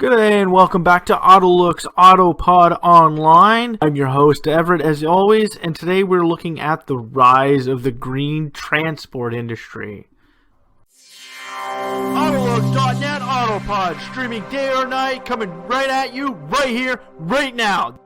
Good day and welcome back to AutoLooks AutoPod Online. I'm your host Everett as always, and today we're looking at the rise of the green transport industry. AutoLooks.net AutoPod, streaming day or night, coming right at you, right here, right now.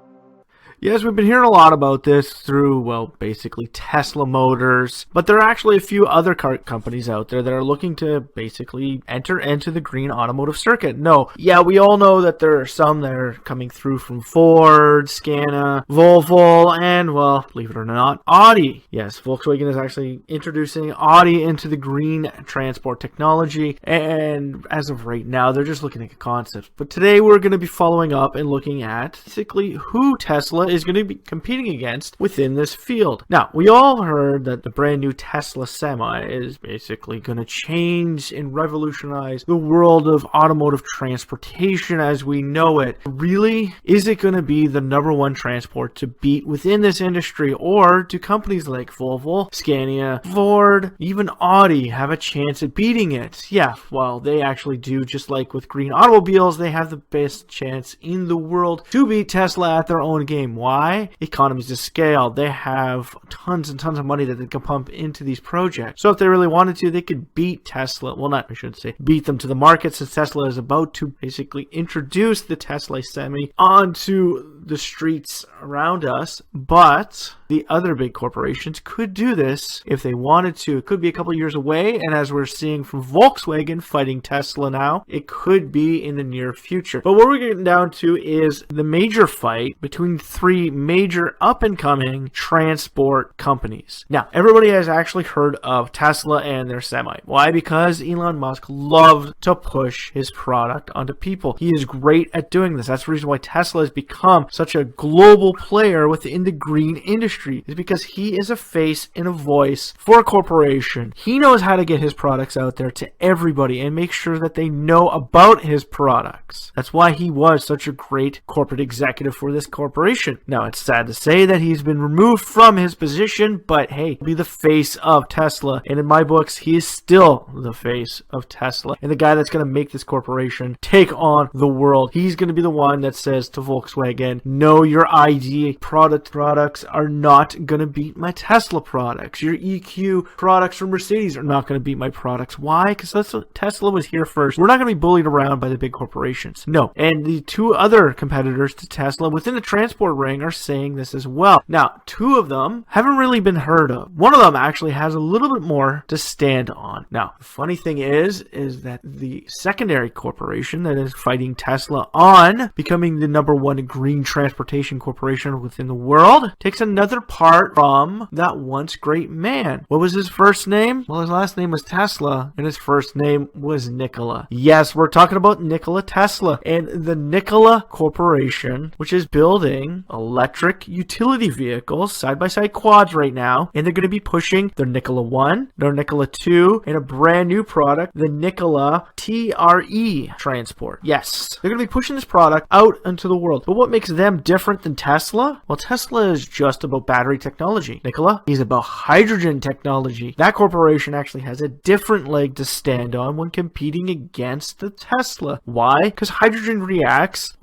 Yes, we've been hearing a lot about this through, well, basically Tesla Motors, but there are actually a few other car companies out there that are looking to basically enter into the green automotive circuit. No, yeah, we all know that there are some that are coming through from Ford, Scania, Volvo, and, well, believe it or not, Audi. Yes, Volkswagen is actually introducing Audi into the green transport technology, and as of right now, they're just looking at concepts. But today we're going to be following up and looking at basically who Tesla is going to be competing against within this field. Now, we all heard that the brand new Tesla Semi is basically going to change and revolutionize the world of automotive transportation as we know it. Really, is it going to be the number one transport to beat within this industry, or do companies like Volvo, Scania, Ford, even Audi have a chance at beating it? Yeah, well, they actually do. Just like with green automobiles, they have the best chance in the world to beat Tesla at their own game. Why? Economies of scale. They have tons and tons of money that they can pump into these projects. So if they really wanted to, they could beat Tesla. Well, not, I should say, beat them to the market, since Tesla is about to basically introduce the Tesla Semi onto the streets around us. But the other big corporations could do this if they wanted to. It could be a couple years away, and as we're seeing from Volkswagen fighting Tesla now, it could be in the near future. But what we're getting down to is the major fight between three major up-and-coming transport companies. Now, everybody has actually heard of Tesla and their Semi. Why? Because Elon Musk loves to push his product onto people. He is great at doing this. That's the reason why Tesla has become such a global player within the green industry, is because he is a face and a voice for a corporation. He knows how to get his products out there to everybody and make sure that they know about his products. That's why he was such a great corporate executive for this corporation. Now, it's sad to say that he's been removed from his position, but hey, be the face of Tesla. And in my books, he is still the face of Tesla and the guy that's going to make this corporation take on the world. He's going to be the one that says to Volkswagen, no, your ID products are not going to beat my Tesla products. Your EQ products from Mercedes are not going to beat my products. Why? Because that's what Tesla was here first. We're not going to be bullied around by the big corporations. No. And the two other competitors to Tesla within the transport ring are saying this as well. Now, two of them haven't really been heard of. One of them actually has a little bit more to stand on. Now, the funny thing is that the secondary corporation that is fighting Tesla on becoming the number one green transportation corporation within the world takes another part from that once great man. What was his first name? Well, his last name was Tesla, and his first name was Nikola. Yes, we're talking about Nikola Tesla and the Nikola Corporation, which is building electric utility vehicles, side-by-side quads right now, and they're going to be pushing their Nikola 1, their Nikola 2, and a brand new product, the Nikola TRE transport. Yes, they're going to be pushing this product out into the world. But what makes them different than Tesla? Well, Tesla is just about battery technology. Nikola is about hydrogen technology. That corporation actually has a different leg to stand on when competing against the Tesla. Why? Because hydrogen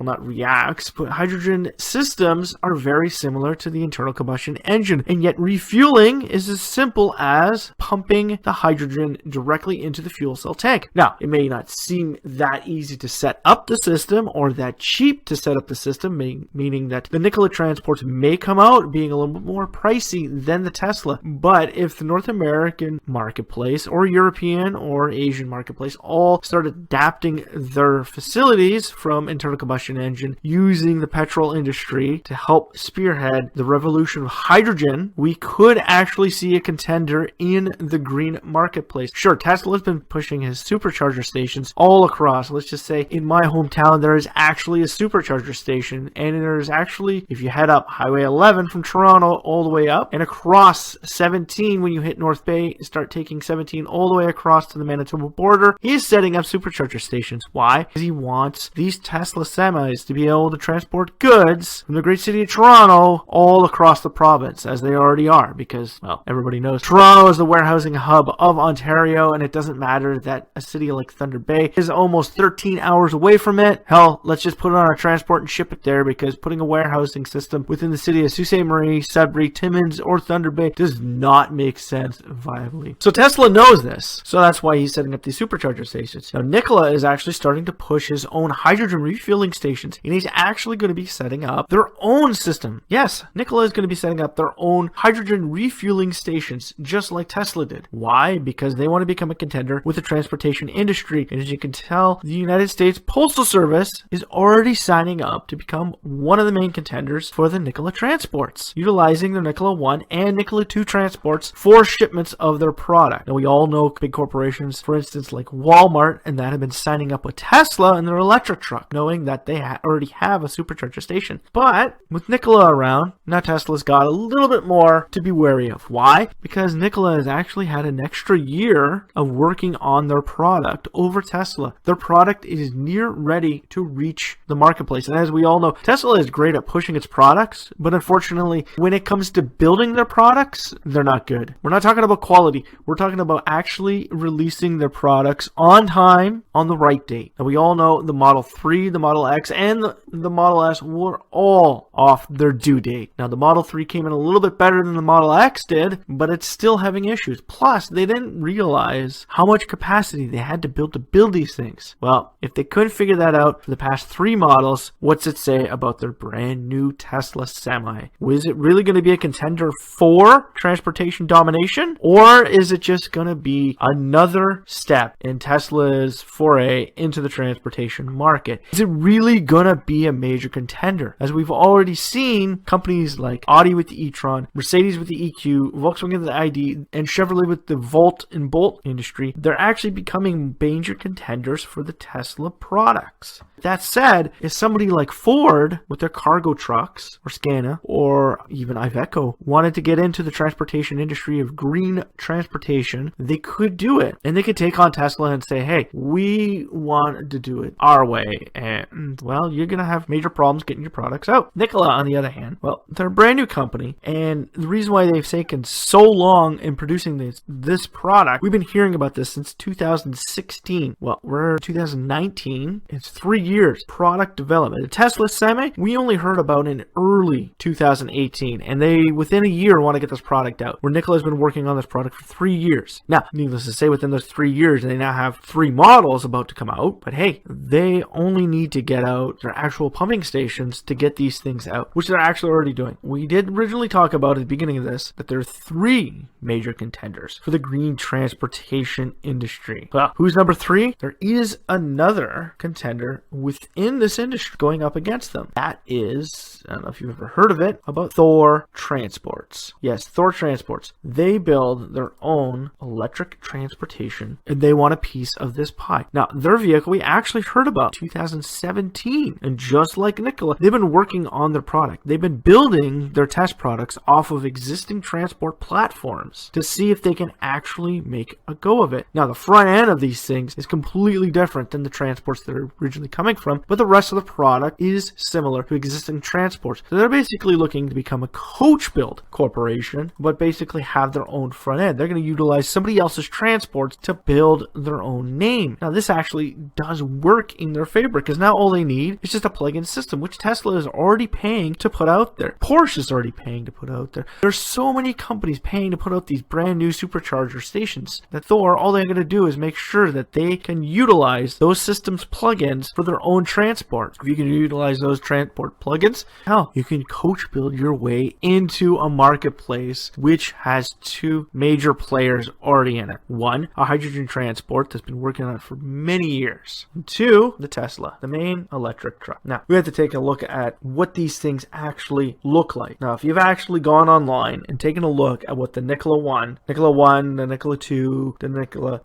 but hydrogen systems are very similar to the internal combustion engine, and yet refueling is as simple as pumping the hydrogen directly into the fuel cell tank. Now, it may not seem that easy to set up the system or that cheap to set up the system, meaning that the Nikola transports may come out being a little bit more pricey than the Tesla. But if the North American marketplace or European or Asian marketplace all start adapting their facilities from internal combustion engine using the petrol industry to help spearhead the revolution of hydrogen, we could actually see a contender in the green marketplace. Sure, Tesla has been pushing his supercharger stations all across. Let's just say in my hometown there is actually a supercharger station, and and there's actually, if you head up Highway 11 from Toronto all the way up and across 17 when you hit North Bay, start taking 17 all the way across to the Manitoba border, he is setting up supercharger stations. Why? Because he wants these Tesla semis to be able to transport goods from the great city of Toronto all across the province, as they already are, because, well, everybody knows Toronto is the warehousing hub of Ontario, and it doesn't matter that a city like Thunder Bay is almost 13 hours away from it. Hell, let's just put it on our transport and ship it there, because putting a warehousing system within the city of Sault Ste. Marie, Sudbury, Timmins, or Thunder Bay does not make sense viably. So Tesla knows this, so that's why he's setting up these supercharger stations. Now Nikola is actually starting to push his own hydrogen refueling stations, and he's actually going to be setting up their own system. Yes, Nikola is going to be setting up their own hydrogen refueling stations, just like Tesla did. Why? Because they want to become a contender with the transportation industry, and as you can tell, the United States Postal Service is already signing up to become one of the main contenders for the Nikola transports, utilizing their Nikola 1 and Nikola 2 transports for shipments of their product. Now we all know big corporations, for instance like Walmart, and that have been signing up with Tesla and their electric truck, knowing that they already have a supercharger station. But with Nikola around, now Tesla's got a little bit more to be wary of. Why? Because Nikola has actually had an extra year of working on their product over Tesla. Their product is near ready to reach the marketplace. And as we all know, Tesla is great at pushing its products, but unfortunately, when it comes to building their products, they're not good. We're not talking about quality. We're talking about actually releasing their products on time, on the right date. Now, we all know the Model 3, the Model X, and the Model S were all off their due date. Now, the Model 3 came in a little bit better than the Model X did, but it's still having issues. Plus, they didn't realize how much capacity they had to build these things. Well, if they couldn't figure that out for the past 3 models, what's it say about their brand new Tesla Semi? Was it really going to be a contender for transportation domination? Or is it just going to be another step in Tesla's foray into the transportation market? Is it really going to be a major contender? As we've already seen, companies like Audi with the e-tron, Mercedes with the EQ, Volkswagen with the ID, and Chevrolet with the Volt and Bolt industry, they're actually becoming major contenders for the Tesla products. That said, if somebody like Ford with their cargo trucks, or Scania, or even Iveco wanted to get into the transportation industry of green transportation, they could do it. And they could take on Tesla and say, hey, we want to do it our way. And, well, you're going to have major problems getting your products out. Nikola, on the other hand, well, they're a brand new company. And the reason why they've taken so long in producing this product, we've been hearing about this since 2016. Well, we're in 2019. It's 3 years product development. The Tesla Semi, we only heard about in early 2018, and they within a year want to get this product out, where Nikola has been working on this product for 3 years. Now, needless to say, within those 3 years, they now have 3 models about to come out, but hey, they only need to get out their actual pumping stations to get these things out, which they're actually already doing. We did originally talk about at the beginning of this that there are 3 major contenders for the green transportation industry. Well, who's number 3? There is another contender within this industry going up against them. That is, I don't know if you've ever heard of it, about Thor Transports. Yes, Thor Transports. They build their own electric transportation, and they want a piece of this pie. Now, their vehicle we actually heard about 2017, and just like Nikola, they've been working on their product. They've been building their test products off of existing transport platforms to see if they can actually make a go of it. Now, the front end of these things is completely different than the transports that are originally coming from, but the rest of the product is similar to existing transports. So they're basically looking to become a coach build corporation, but basically have their own front end. They're going to utilize somebody else's transports to build their own name. Now, this actually does work in their favor, because now all they need is just a plug-in system, which Tesla is already paying to put out there. Porsche is already paying to put out there. There's so many companies paying to put out these brand new supercharger stations that Thor, all they're going to do is make sure that they can utilize those systems plugins for their own transport. If you can utilize those transport plugins, hell, you can coach build your way into a marketplace which has 2 major players already in it. 1, a hydrogen transport that's been working on it for many years. And 2, the Tesla, the main electric truck. Now, we have to take a look at what these things actually look like. Now, if you've actually gone online and taken a look at what the Nikola 1, the Nikola 2, the Nikola,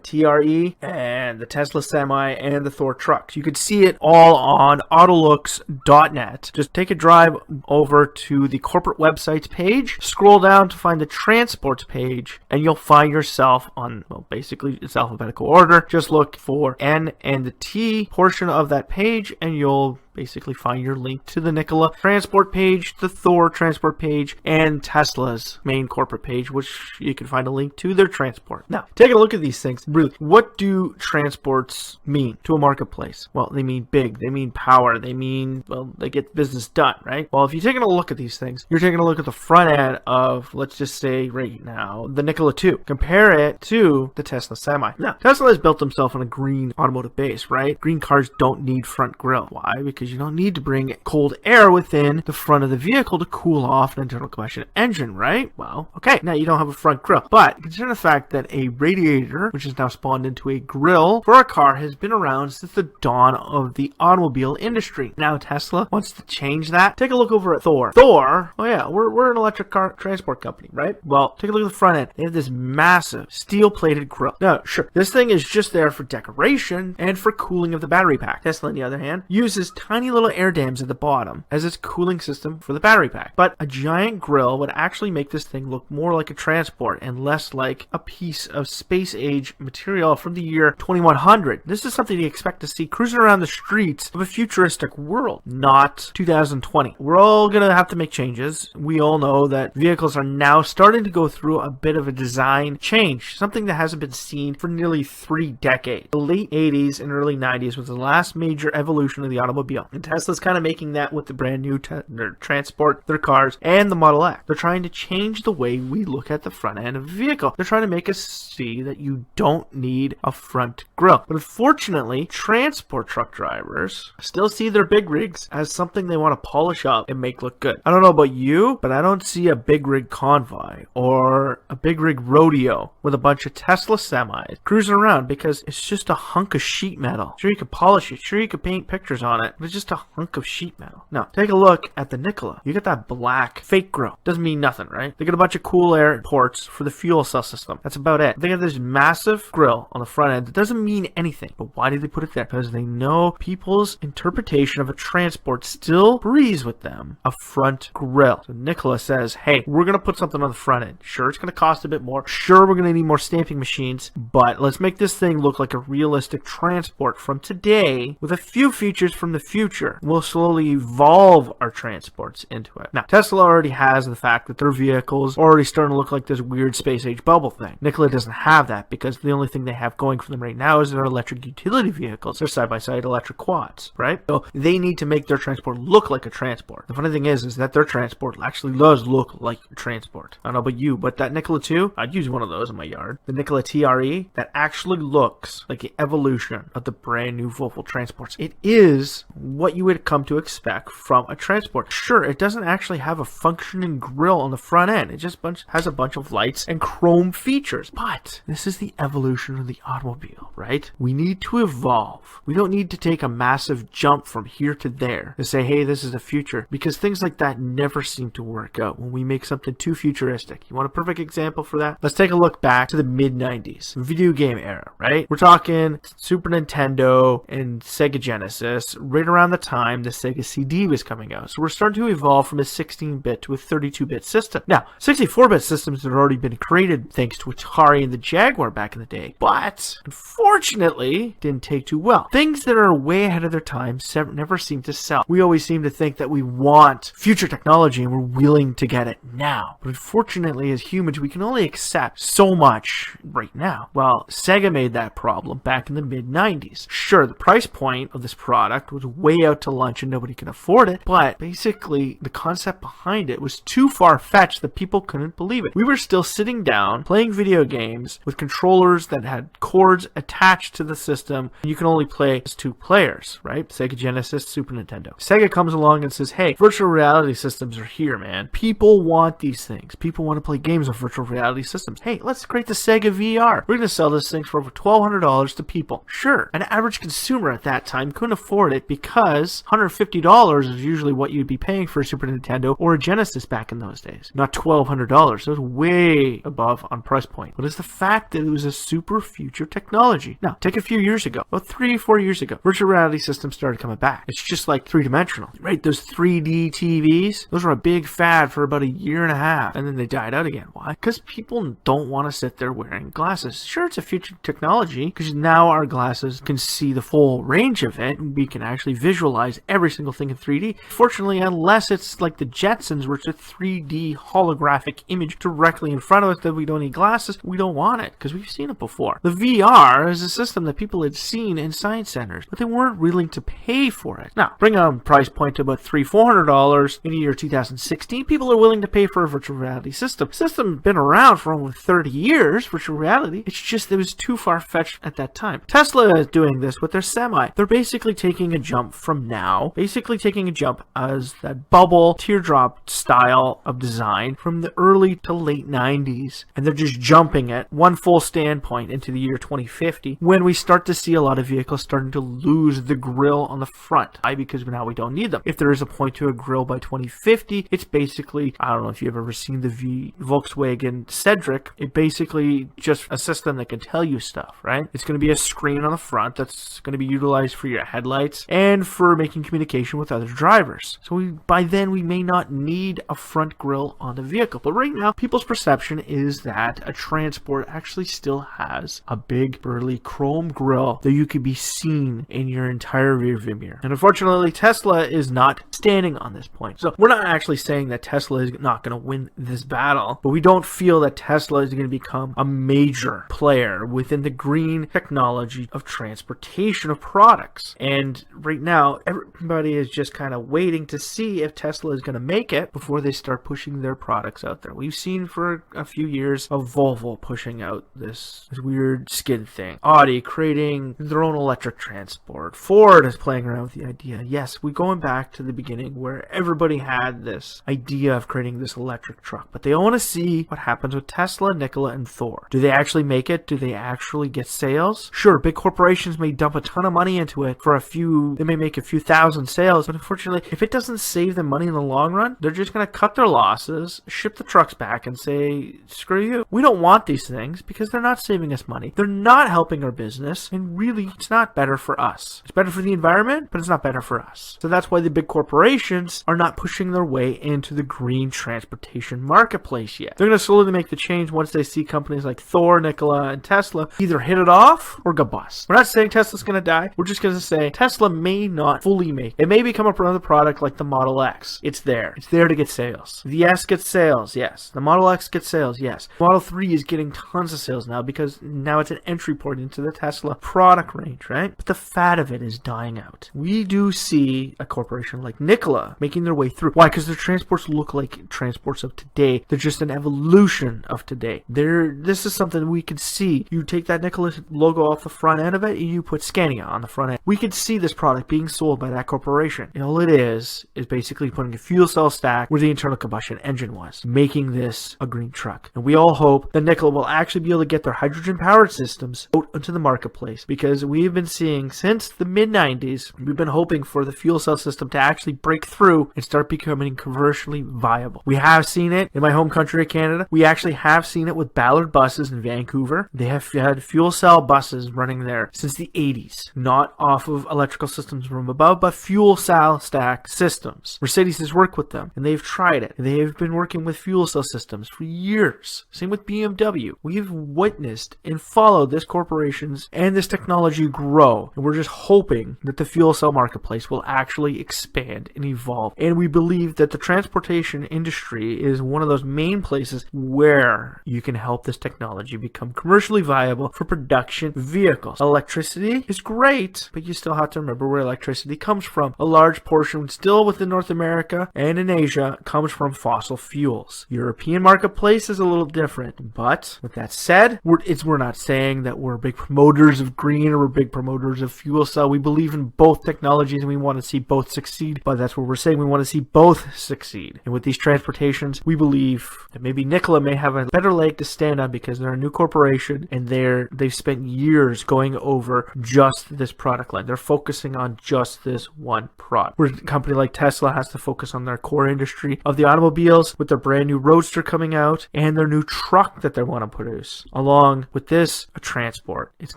TRE, and the Tesla Semi, and the Thor trucks, you could see it all on AutoLooks transports.net. Just take a drive over to the corporate websites page, scroll down to find the transports page, and you'll find yourself on, well, basically it's alphabetical order. Just look for N and the T portion of that page, and you'll basically find your link to the Nikola transport page, the Thor transport page, and Tesla's main corporate page, which you can find a link to their transport. Now, taking a look at these things, really, what do transports mean to a marketplace? Well, they mean big, they mean power, they mean, well, they get business done, right? Well, if you're taking a look at these things, you're taking a look at the front end of, let's just say right now, the Nikola 2. Compare it to the Tesla Semi. Now, Tesla has built himself on a green automotive base, right? Green cars don't need front grille. Why? Because you don't need to bring cold air within the front of the vehicle to cool off an internal combustion engine, right? Well, okay, now you don't have a front grille. But consider the fact that a radiator, which has now spawned into a grille for a car, has been around since the dawn of the automobile industry. Now Tesla wants to change that. Take a look over at Thor. Thor, oh yeah, we're an electric car transport company, right? Well, take a look at the front end. They have this massive steel-plated grille. Now, sure, this thing is just there for decoration and for cooling of the battery pack. Tesla, on the other hand, uses tiny little air dams at the bottom as its cooling system for the battery pack. But a giant grille would actually make this thing look more like a transport and less like a piece of space-age material from the year 2100. This is something you expect to see cruising around the streets of a futuristic world, not 2020. We're all going to have to make changes. We all know that vehicles are now starting to go through a bit of a design change, something that hasn't been seen for nearly 3 decades. The late 80s and early 90s was the last major evolution of the automobile. And Tesla's kind of making that with the brand new transport, their cars, and the Model X. They're trying to change the way we look at the front end of a vehicle. They're trying to make us see that you don't need a front grille. But unfortunately, transport truck drivers still see their big rigs as something they want to polish up and make look good. I don't know about you, but I don't see a big rig convoy or a big rig rodeo with a bunch of Tesla semis cruising around, because it's just a hunk of sheet metal. Sure, you could polish it. Sure, you could paint pictures on it, but it's just a hunk of sheet metal. Now, take a look at the Nikola. You get that black fake grille. Doesn't mean nothing, right? They get a bunch of cool air ports for the fuel cell system. That's about it. They got this massive grille on the front end that doesn't mean anything. But why did they put it there? Because they know people's interpretation of a transport still breathes with them a front grille. So Nikola says, hey, we're going to put something on the front end. Sure, it's going to cost a bit more. Sure, we're going to need more stamping machines, but let's make this thing look like a realistic transport from today with a few features from the future. We'll slowly evolve our transports into it. Now, Tesla already has the fact that their vehicles are already starting to look like this weird space-age bubble thing. Nikola doesn't have that, because the only thing they have going for them right now is their electric utility vehicles. They're side-by-side electric quads, right? So they need to make their transport look like a transport. The funny thing is that their transport actually does look like a transport. I don't know about you, but that Nikola 2, I'd use one of those in my yard. The Nikola TRE, that actually looks like the evolution of the brand new Volvo transports. It is what you would come to expect from a transport. Sure, it doesn't actually have a functioning grille on the front end. It just has a bunch of lights and chrome features. But this is the evolution of the automobile, right? We need to evolve. We don't need to take a massive jump from here to there to say, hey, this is the future, because things like that never seem to work out when we make something too futuristic. You want a perfect example for that? Let's take a look back to the mid-90s, video game era, right? We're talking Super Nintendo and Sega Genesis, right around the time the Sega CD was coming out. So we're starting to evolve from a 16-bit to a 32-bit system. Now, 64-bit systems had already been created thanks to Atari and the Jaguar back in the day, but unfortunately didn't take too well. Things that are way ahead of their time never seem to sell. We always seem to think that we want future technology and we're willing to get it now. But unfortunately, as humans, we can only accept so much right now. Well, Sega made that problem back in the mid-90s. Sure, the price point of this product was way out to lunch and nobody could afford it, but basically the concept behind it was too far-fetched that people couldn't believe it. We were still sitting down playing video games with controllers that had cords attached to the system, and you can only play as 2 players, right? Sega Genesis, Super Nintendo. Sega comes along and says, hey, virtual reality systems are here, man. People want these things. People want to play games with virtual reality systems. Hey, let's create the Sega VR. We're going to sell this thing for over $1,200 to people. Sure, an average consumer at that time couldn't afford it because because $150 is usually what you'd be paying for a Super Nintendo or a Genesis back in those days, not $1,200. So it was way above on price point. But it's the fact that it was a super future technology. Now, take a few years ago, about 3-4 years ago, virtual reality systems started coming back. It's just like three-dimensional, right? Those 3D TVs, those were a big fad for about a year and a half, and then they died out again. Why? Because people don't want to sit there wearing glasses. Sure, it's a future technology, because now our glasses can see the full range of it, and we can actually visualize every single thing in 3D. Fortunately, unless it's like the Jetsons, where it's a 3D holographic image directly in front of us that we don't need glasses, we don't want it, because we've seen it before. The VR is a system that people had seen in science centers, but they weren't willing to pay for it. Now, bring on price point to about $300-400 in the year 2016, people are willing to pay for a virtual reality system. The system's been around for over 30 years, virtual reality. It's just it was too far-fetched at that time. Tesla is doing this with their Semi. They're basically taking a jump from now, basically taking a jump as that bubble teardrop style of design from the early to late 90s, and they're just jumping it one full standpoint into the year 2050 when we start to see a lot of vehicles starting to lose the grille on the front. Why? Because now we don't need them. If there is a point to a grille by 2050, it's basically, I don't know if you've ever seen the Volkswagen Cedric, it's basically just a system that can tell you stuff, right? It's going to be a screen on the front that's going to be utilized for your headlights and for making communication with other drivers. So by then we may not need a front grille on the vehicle. But right now, people's perception is that a transport actually still has a big burly chrome grille that you could be seen in your entire rear view mirror. And unfortunately, Tesla is not standing on this point. So we're not actually saying that Tesla is not going to win this battle, but we don't feel that Tesla is going to become a major player within the green technology of transportation of products. And right now, everybody is just kind of waiting to see if Tesla is going to make it before they start pushing their products out there. We've seen for a few years of Volvo pushing out this weird skid thing. Audi creating their own electric transport. Ford is playing around with the idea. Yes, we're going back to the beginning where everybody had this idea of creating this electric truck, but they all want to see what happens with Tesla, Nikola, and Thor. Do they actually make it? Do they actually get sales? Sure, big corporations may dump a ton of money into it for they may make a few thousand sales, but unfortunately, if it doesn't save them money in the long run, they're just going to cut their losses, ship the trucks back, and say, screw you. We don't want these things because they're not saving us money. They're not helping our business, and really, it's not better for us. It's better for the environment, but it's not better for us. So that's why the big corporations are not pushing their way into the green transportation marketplace yet. They're going to slowly make the change once they see companies like Thor, Nikola, and Tesla either hit it off or go bust. We're not saying Tesla's going to die. We're just going to say Tesla may not fully make it. It may become another product like the Model X. It's there. It's there to get sales. The S gets sales, yes. The Model X gets sales, yes. Model 3 is getting tons of sales now because now it's an entry point into the Tesla product range, right? But the fat of it is dying out. We do see a corporation like Nikola making their way through. Why? Because their transports look like transports of today. They're just an evolution of today. This is something we could see. You take that Nikola logo off the front end of it and you put Scania on the front end. We could see this product being sold by that corporation. And all it is basically putting a fuel cell stack where the internal combustion engine was, making this a green truck. And we all hope that Nikola will actually be able to get their hydrogen powered systems out into the marketplace, because we've been seeing since the mid-90s, we've been hoping for the fuel cell system to actually break through and start becoming commercially viable. We have seen it in my home country of Canada. We actually have seen it with Ballard buses in Vancouver. They have had fuel cell buses running there since the 80s, not off of electrical systems from above, but fuel cell stack systems. Mercedes has worked with them, and they've tried it. They have been working with fuel cell systems for years. Same with BMW. We've witnessed and followed this corporations and this technology grow, and we're just hoping that the fuel cell marketplace will actually expand and evolve. And we believe that the transportation industry is one of those main places where you can help this technology become commercially viable for production vehicles. Electricity is great, but you still have to remember where electricity comes from. A large portion still within North America and in Asia comes from fossil fuels. European marketplace is a little different, but with that said, we're not saying that we're big promoters of green or we're big promoters of fuel cell. We believe in both technologies and we want to see both succeed, but that's what we're saying. We want to see both succeed. And with these transportations, we believe that maybe Nikola may have a better leg to stand on because they're a new corporation and they've spent years going over just this product line. They're focusing on just this one product. Where a company like Tesla has to focus on their core industry of the automobiles with their brand new Roadster coming out and their new truck that they want to produce. Along with this, a transport. It's a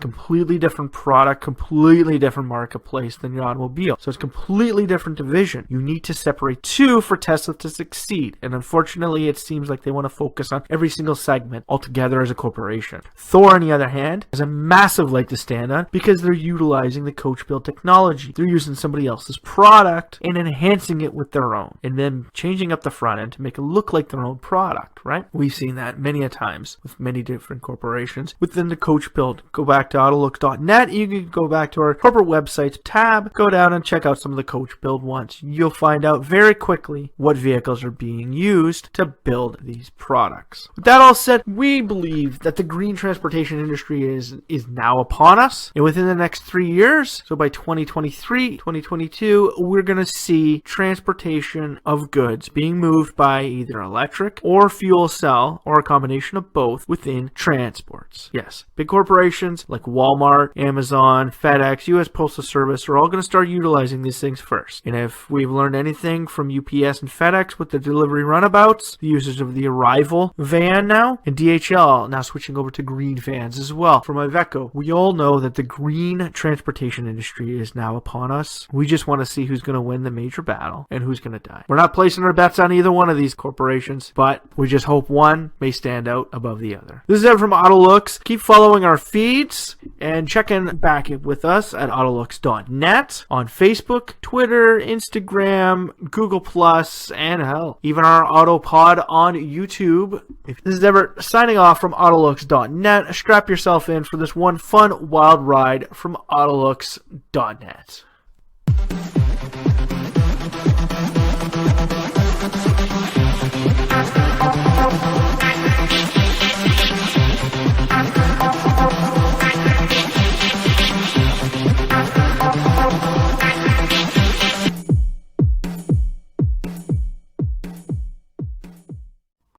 completely different product, completely different marketplace than your automobile. So it's a completely different division. You need to separate two for Tesla to succeed. And unfortunately, it seems like they want to focus on every single segment altogether as a corporation. Thor, on the other hand, has a massive leg to stand on because they're utilizing the coach build technology. They're using somebody else's product and enhancing it with their own, and then changing up the front end to make it look like their own product, right? We've seen that many a times with many different corporations within the coach build. Go back to AutoLooks.net. You can go back to our corporate websites tab, go down and check out some of the coach build ones. You'll find out very quickly what vehicles are being used to build these products. With that all said, we believe that the green transportation industry is now upon us, and within the next 3 years, so by 2023, 2022, we're going to see transportation of goods being moved by either electric or fuel cell or a combination of both within transports. Yes, big corporations like Walmart, Amazon, FedEx, US Postal Service are all going to start utilizing these things first. And if we've learned anything from UPS and FedEx with the delivery runabouts, the usage of the Arrival van now, and DHL now switching over to green vans as well. From Iveco, we all know that the green transportation industry is now upon us. We just want to see who's going to win the major battle and who's going to die. We're not placing our bets on either one of these corporations, but we just hope one may stand out above the other. This is Everett from AutoLooks. Keep following our feeds and checking back with us at AutoLooks.net on Facebook, Twitter, Instagram, Google+, and hell, even our AutoPod on YouTube. This is Everett signing off from AutoLooks.net. Strap yourself in for this one fun, wild ride from AutoLooks.net.